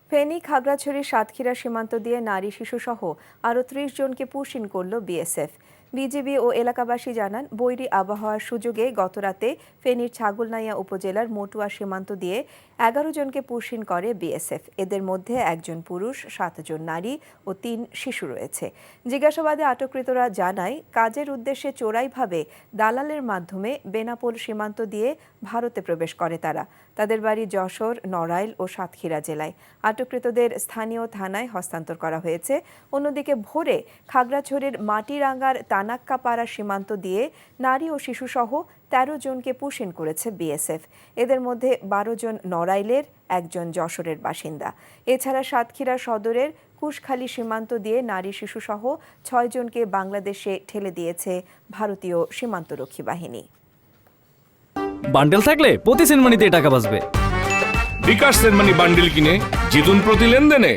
ফেনী, খাগড়াছড়ি, সাতক্ষীরা সীমান্ত দিয়ে নারী শিশুসহ আরও ৩০ জনকে পুশিন করল বিএসএফ। বিজিবি ও এলাকাবাসী জানান, বৈরী আবহাওয়ার সুযোগে গতরাতে ফেনীর ছাগলনাইয়া উপজেলার মটুয়া সীমান্ত দিয়ে ১১ জনকে পুশিন করে বিএসএফ। এদের মধ্যে ১ জন পুরুষ, ৭ জন নারী ও ৩ শিশু রয়েছে। জিজ্ঞাসাবাদে আটককৃতরা জানায়, কাজের উদ্দেশ্যে চোরাইভাবে দালালের মাধ্যমে বেনাপোল সীমান্ত দিয়ে ভারতে প্রবেশ করে তারা। তাদের বাড়ি যশোর, নড়াইল ও সাতক্ষীরা জেলায়। আটককৃতদের স্থানীয় থানায় হস্তান্তর করা হয়েছে। অন্যদিকে ভোরে খাগড়াছড়ির মাটিরাঙ্গার তানাক্কাপাড়া সীমান্ত দিয়ে নারী ও শিশুসহ ১৩ জনকে পুশিন করেছে বিএসএফ। এদের মধ্যে ১২ জন নড়াইলের, ১ জন যশোরের বাসিন্দা। এছাড়া সাতক্ষীরা সদরের কুশখালী সীমান্ত দিয়ে নারী শিশুসহ ৬ জনকে বাংলাদেশে ঠেলে দিয়েছে ভারতীয় সীমান্তরক্ষী বাহিনী। বান্ডেল থাকলে প্রতি সেনমানিতে টাকা বাঁচবে। বিকাশ সেনমানি বান্ডেল কিনে জিতুন প্রতি লেনদেনে।